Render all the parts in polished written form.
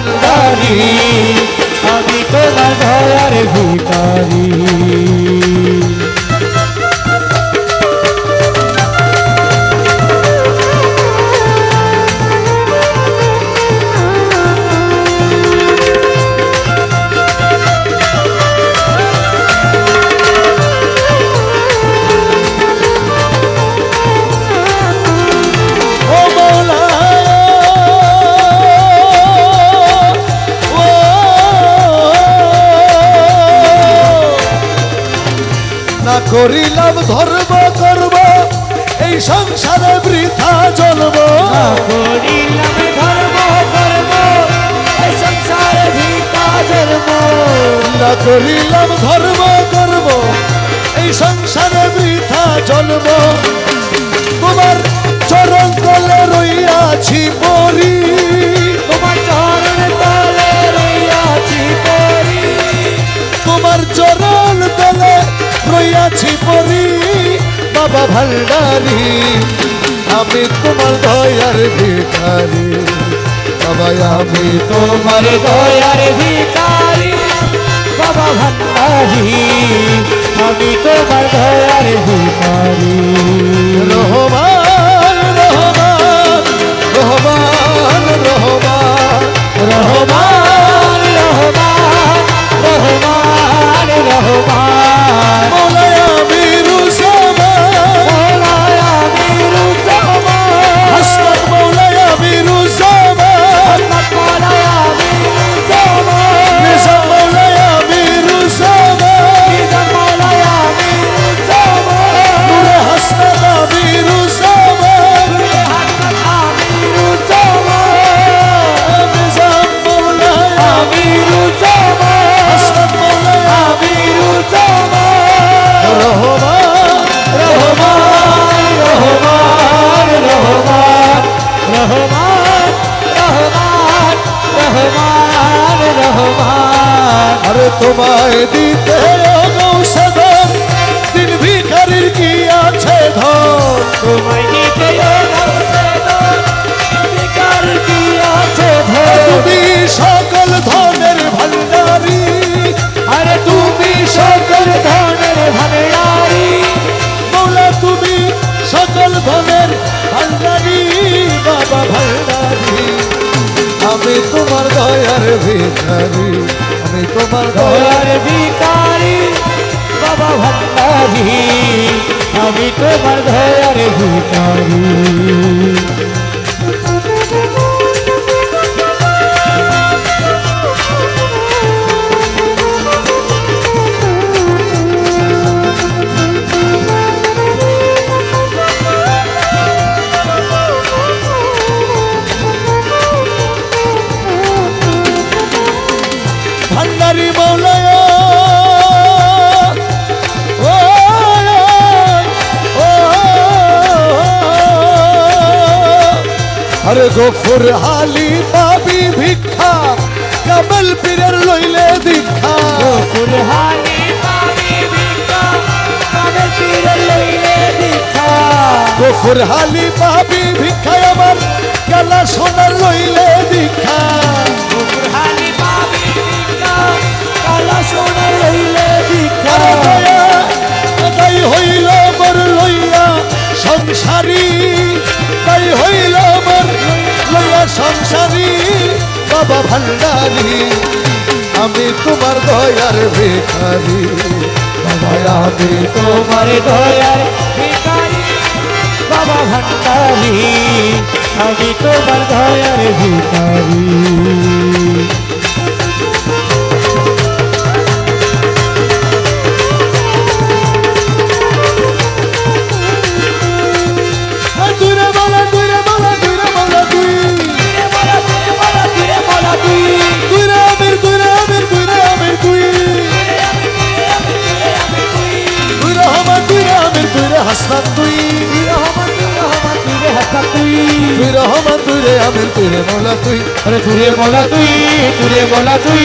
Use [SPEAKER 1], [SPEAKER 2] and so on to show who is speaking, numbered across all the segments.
[SPEAKER 1] ভান্ডারী, আমি তোমার দয়ার ভিখারি।
[SPEAKER 2] করিলাম ধর্ম করব এই সংসারে বৃথা জ্বলব,
[SPEAKER 1] করিলাম ধর্ম করব এই সংসারে বৃথা জ্বলব,
[SPEAKER 2] না করিলাম ধর্ম করব এই সংসারে বৃথা জ্বলব। তোমার চরণ তলে রইয়াছি পরি,
[SPEAKER 1] তোমার চরণ তলে রইয়াছি পরি,
[SPEAKER 2] তোমার চরণ তলে রইয়াছি পরি। বাবা ভান্ডারী, আমি তোমার দয়ার ভিখারি, বাবা আমি
[SPEAKER 1] তোমার দয়ার ভিখারি। বাবা ভান্ডারী, আমি তোমার দয়ার ভিখারি।
[SPEAKER 2] রহমান রহমান রহমান রহমান
[SPEAKER 1] রহমান রহমান রহমান রহমান,
[SPEAKER 2] মৌলায়া মিরুজ্জামান,
[SPEAKER 1] মৌলায়া মিরুজ্জামান,
[SPEAKER 2] হাসনাত মৌলায়া মিরুজ্জামান,
[SPEAKER 1] মৌলায়া মিরুজ্জামান,
[SPEAKER 2] নিজাম মৌলায়া মিরুজ্জামান,
[SPEAKER 1] নিজাম মৌলায়া মিরুজ্জামান,
[SPEAKER 2] নূরে হাসনাত মিরুজ্জামান,
[SPEAKER 1] নূরে হাসনাত মিরুজ্জামান,
[SPEAKER 2] নিজাম মৌলায়া
[SPEAKER 1] মিরুজ্জামান,
[SPEAKER 2] হাসনাত মৌলায়া
[SPEAKER 1] মিরুজ্জামান।
[SPEAKER 2] রহমান
[SPEAKER 1] রহমান রহমান রহমান রহমান রহমান রহমান রহমান,
[SPEAKER 2] আরে তোমায় দিতে গৌসদম দিন ভিখারির কি আছে ধন,
[SPEAKER 1] তোমায় নিতে ভিখার কি আছে ধন,
[SPEAKER 2] তুমি সকল ধনের ভান্ডারী,
[SPEAKER 1] আরে তুমি সকল ধনের ভান্ডারী,
[SPEAKER 2] মৌলা তুমি সকল ধনের ভান্ডারী, বাবা ভান্ডারী, আমি তোমার দয়ার ভিখারি, আমি তোমার দয়ার
[SPEAKER 1] দয়ার ভিখারি। বাবা ভান্ডারী, আমি তোমার দয়ার ভিখারি।
[SPEAKER 2] ভান্ডারী মৌলায়া ও ও আরে গফুর হালি পাবি ভিক্ষা, কামাল পীরের লইলে দীক্ষা,
[SPEAKER 1] ফুলহানি পাবি ভিক্ষা, কামের পীরে লইলে দীক্ষা,
[SPEAKER 2] গফুর হালি পাবি ভিক্ষা, আমার গলা সোনার লইলে দীক্ষা,
[SPEAKER 1] ফুলহানি পাবি ভিক্ষা, কালা সোনা লইলে দীক্ষা,
[SPEAKER 2] আরে দয়া তাই হইল মোর লইয়া সংসারী, তাই হইল মোর লইয়া সংসারী, বাবা ভান্ডারী, আমি তোমার দয়ার ভিখারি, বাবা আমি
[SPEAKER 1] তোমার দয়ার ভিখারি। বাবা ভান্ডারী, আমি তোমার দয়ার ভিখারি।
[SPEAKER 2] দূরে বলা দূরে বলা দূরে বলা তুই, দূরে আমির দূরে আমির দূরে আমির তুই, তুই রহমান দূরে আমির দূরে হাসনাত তুই, তুই রহমান দূরে আমির দূরে মৌলা তুই,
[SPEAKER 1] তুরে বলা তুই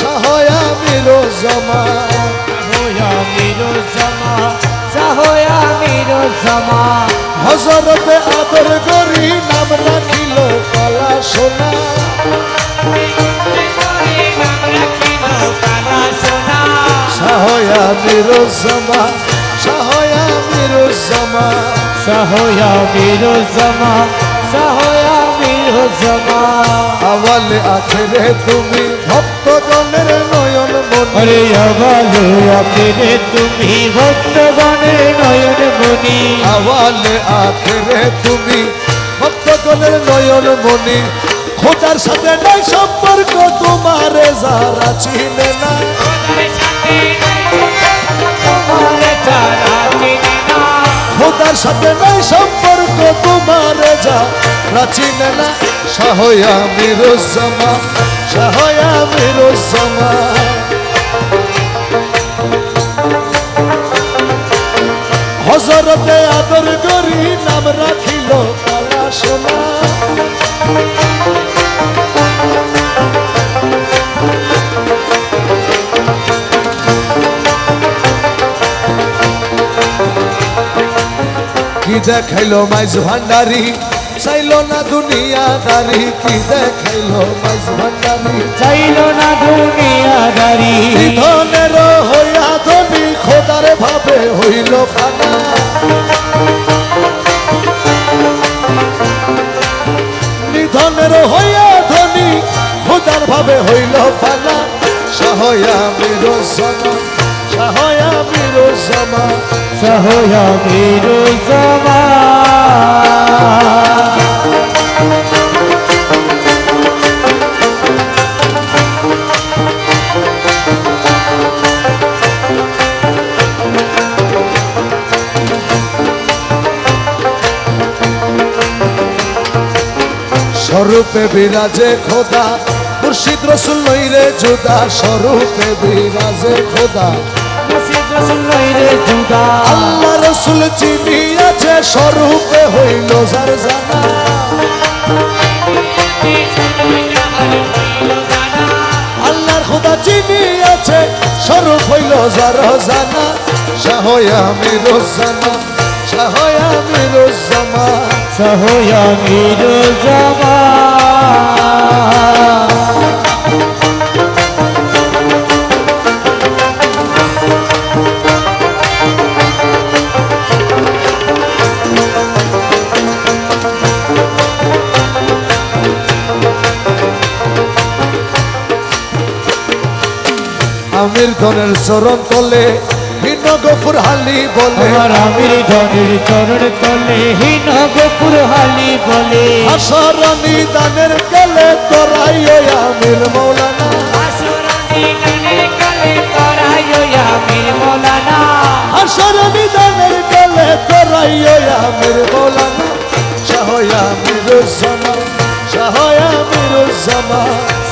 [SPEAKER 2] শাহয়া মিরুজ্জামা
[SPEAKER 1] শাহয়া মিরুজ্জামা শাহয়া মিরুজ্জামা
[SPEAKER 2] হযরতে আদর করি নাম রাখিল কালা সোনা শাহয়া মিরুজ্জামা শাহয়া মিরুজ্জামা
[SPEAKER 1] শাহয়া মিরুজ্জামা শাহয়া মিরুজ্জামা
[SPEAKER 2] আওয়ালে আখেরে তুমি ভক্তগণের নয়ন মনি
[SPEAKER 1] আরে আওয়ালে আখেরে তুমি ভক্তগণের নয়ন মনি
[SPEAKER 2] আওয়ালে আখেরে তুমি ভক্তগণের নয়ন মনি খোদার সাথে নাই সম্পর্ক তোমারে যারা চিনে না খোদার সাথে নাই সম্পর্ক তোমারে যারা চিনে না শাহয়া মিরুজ্জামা শাহয়া মিরুজ্জামা হযরতে আদর করি নাম রাখিল কালা সোনা কি দেখাইলো মাইজ ভান্ডারি চাইলো না দুনিয়াদারি কি দেখাইলো মাইজ ভান্ডারি
[SPEAKER 1] চাইলো না দুনিয়াদারি
[SPEAKER 2] ধনের হইয়া ধনী খোদার ভাবে হইল ফানা নিধনের হইয়া ধনী খোদার ভাবে হইল ফানা শাহয়া মিরুজ্জামা শাহয়া মিরুজ্জামা
[SPEAKER 1] শাহয়া মিরুজ্জামা
[SPEAKER 2] স্বরূপে বিরাজে খোদা মুর্শিদ রসুল নইরে জুদা স্বরূপে বিরাজে খোদা
[SPEAKER 1] মুর্শিদ রসুল নইরে জুদা
[SPEAKER 2] আল্লাহ রসুল চিনি আছে স্বরূপে হইল যার জানা আল্লাহর খোদা চিনি আছে স্বরূপ হইল যার জানা শাহয়া মিরুজ্জামা শাহয়া মিরুজ্জামা
[SPEAKER 1] শাহয়া মিরুজ্জামা
[SPEAKER 2] আমির ধনের চরণ তলে হীন গফুর হালি বলে
[SPEAKER 1] আমার আমির ধনের চরণ তলে হীন গফুর হালি বলে
[SPEAKER 2] আসরণী দানের গেলে তোরাই আমির মৌলানা
[SPEAKER 1] আসরণী দানের গেলে তোরাই আমির মৌলানা
[SPEAKER 2] আসরণী দানের গেলে তোরাই আমির মৌলানা শাহয়া মিরুজ্জামা শাহয়া মিরুজ্জামা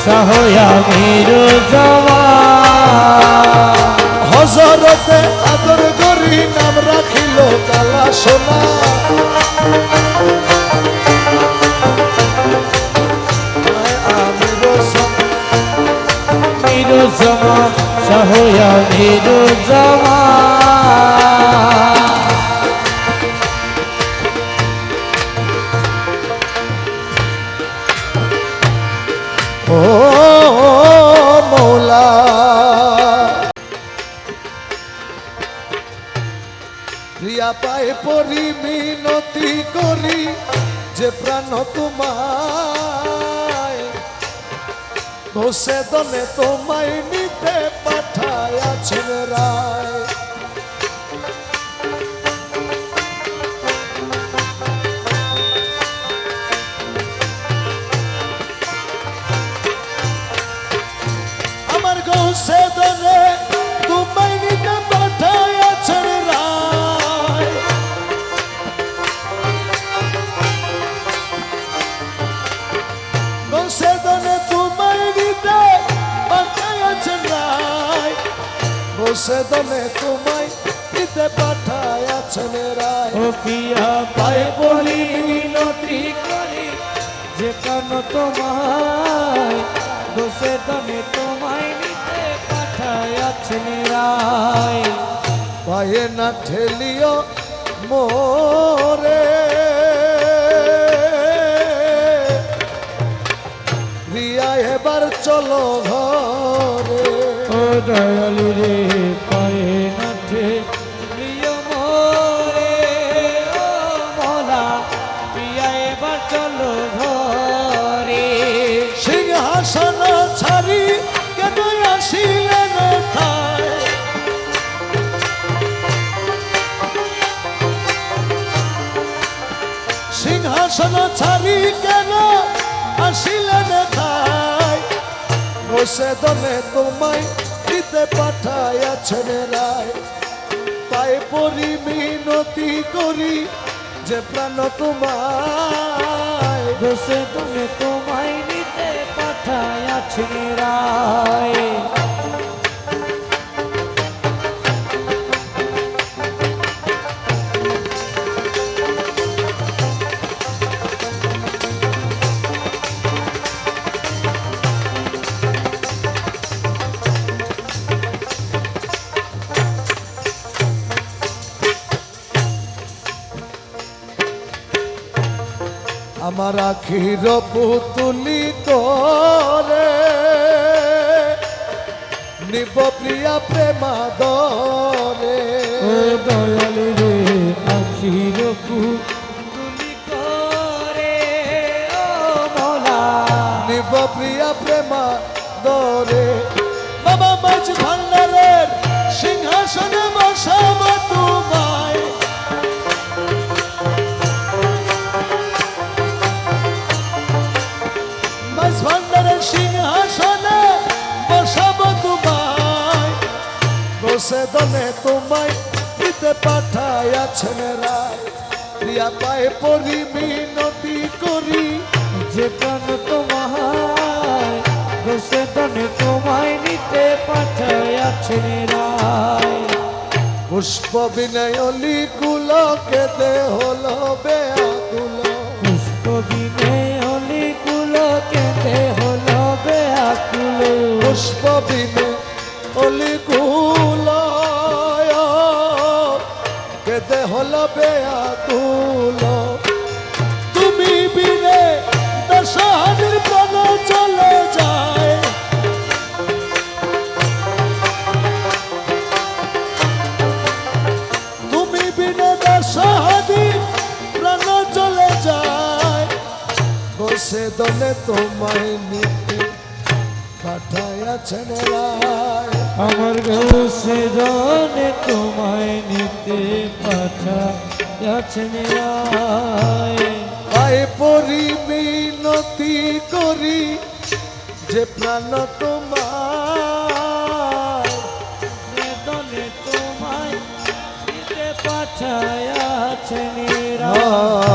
[SPEAKER 1] শাহয়া মিরুজ্জামা
[SPEAKER 2] হযরতে আদর করি নাম রাখিল কালা সোনা
[SPEAKER 1] মিরুজ্জামা শাহয়া মিরুজ্জামা
[SPEAKER 2] ও মৌলা প্রিয়া পায়ে পরি মিনতি করি যে প্রাণ তোমায় বসে দলে তোমায় নিতে পাঠায়াছেন রায় আমার গৌসে দলে তোমায় নিতে পাঠায়াছেন রায় গৌসে দলে তোমায় নিতে পাঠায়াছেন রায় গৌসে দলে তোমায় নিতে পাঠায়াছেন রায়
[SPEAKER 1] ও পিয়া পায়ে পড়ি মিনতি করি যে কেন তোমায় দোষে দমে তোমায় নিতে আছেন রায়
[SPEAKER 2] পায়ে না ঠেলিও মোরে রিয়া এবার চলো ঘরে
[SPEAKER 1] ও দয়ালু রে পায়ে না ঠেলিও মোরে ও মোলা প্রিয়া এবার চলো ঘরে
[SPEAKER 2] সিংহাসন ছাড়ি কেন আসিলেন ঠায় সিংহাসন ছাড়ি কেন আসিলেন ঠায় বসে দলে তোমায় দিতে পাঠাইয়াছেন রায় পায়ে পরি মিনতি করি যে প্রাণ তোমায়
[SPEAKER 1] বসে তুমি তোমায় নিতে পাঠাইয়াছেন রায়
[SPEAKER 2] আমার আখির পুতুলি করে নিব প্রিয়া প্রেমাদরে
[SPEAKER 1] ও দয়ালু রে আখির পুতুলি করে ও মোলা
[SPEAKER 2] নিব প্রিয়া প্রেমাদরে বাবা মাঝ ভান্ডারের সিংহাসনে বসাব তোমায় মাঝ ভান্ডারের সিংহাসনে বসাব তোমায় বসে দলে তোমায় দিতে পাঠাইয়াছেন রায় প্রিয়া পায়ে পরি মিনতি করি
[SPEAKER 1] যে প্রাণ তোমায় বসে তুমি তোমায় নিতে পাঠাইয়াছেন রায়
[SPEAKER 2] পুষ্প বিনয়লি কুলকে দে হলো বেআকুল
[SPEAKER 1] পুষ্প বিনে হলি কুলো কেঁদে হলো বেআকুল
[SPEAKER 2] পুষ্প বিনে অলি কুল কেদে হলো বেআকুল তুমি বিনে দশহাদের প্রাণ চলে যায় তুমি বিনে দশহাদের প্রাণ চলে যায় বসে দলে তোমায় নিতে পাঠাইয়াছেন রায়
[SPEAKER 1] আমার বসে দলে তোমায় নিতে পাঠাইয়াছেন রায়
[SPEAKER 2] পায়ে পরি মিনতি করি যে প্রাণ তোমার
[SPEAKER 1] দলে তোমায় নিতে পাঠাইয়াছেন রায়